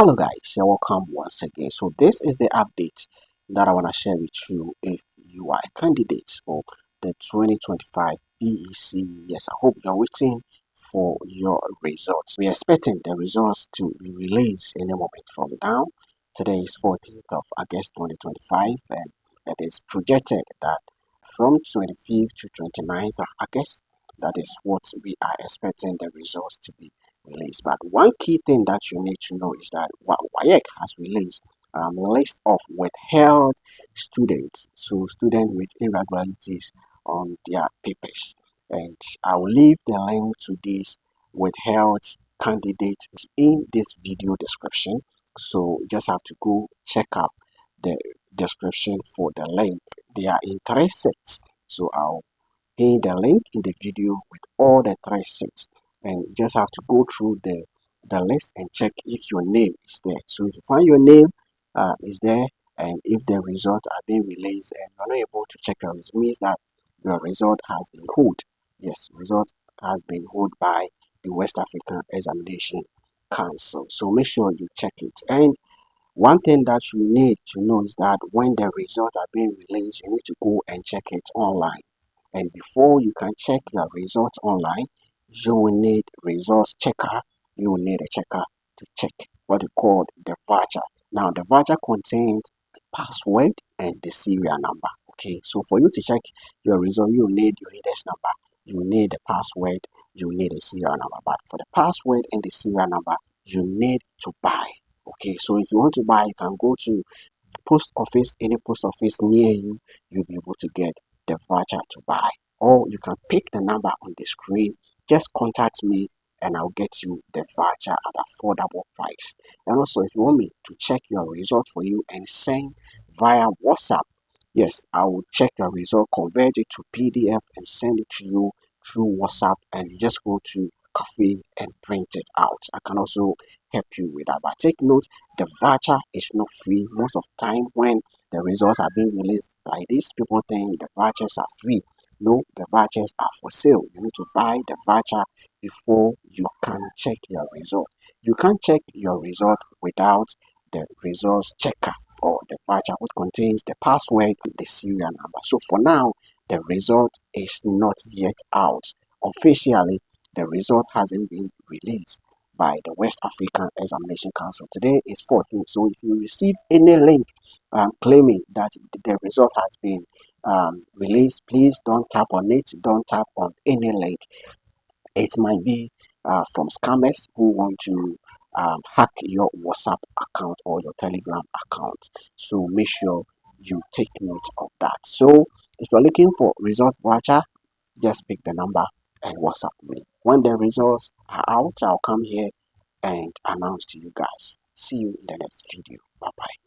Hello guys, you're welcome once again. So this is the update that I want to share with you if you are a candidate for the 2025 BECE. Yes, I hope you're waiting for your results. We are expecting the results to be released any moment from now. Today is 14th of August 2025 and it is projected that from 25th to 29th of August, that is what we are expecting the results to be released. But one key thing that you need to know is that WAEC has released a list of withheld students, so students with irregularities on their papers. And I will leave the link to these withheld candidates in this video description. So you just have to go check out the description for the link. They are in three sets. So I'll pin the link in the video with all the three sets, and you just have to go through the list and check if your name is there. So if you find your name is there, and if the results are being released and you're not able to check your results, means that your result has been held. Yes, result has been held by the West African Examination Council. So make sure you check it. And one thing that you need to know is that when the results are being released, you need to go and check it online. And before you can check your results online, you will need results checker. You will need a checker to check what you call the voucher. Now, the voucher contains password and the serial number. Okay, so for you to check your result, you need your index number, you need the password, you need a serial number. But for the password and the serial number, you need to buy. Okay, so if you want to buy, you can go to post office, any post office near you, you'll be able to get the voucher to buy. Or you can pick the number on the screen, just contact me and I'll get you the voucher at affordable price. And also, if you want me to check your result for you and send via WhatsApp, yes, I will check your result, convert it to PDF and send it to you through WhatsApp, and you just go to cafe and print it out. I can also help you with that. But take note, the voucher is not free. Most of the time when the results are being released like this, people think the vouchers are free. No, the vouchers are for sale. You need to buy the voucher before you can check your result. You can't check your result without the results checker or the voucher, which contains the password and the serial number. So for now, the result is not yet out. Officially, the result hasn't been released by the West African Examination Council. Today is 14th. So if you receive any link claiming that the result has been released, please don't tap on it. Don't tap on any link. It might be from scammers who want to hack your WhatsApp account or your Telegram account. So make sure you take note of that. So if you're looking for result voucher, just pick the number and WhatsApp me. When the results are out, I'll come here and announce to you guys. See you in the next video. Bye bye.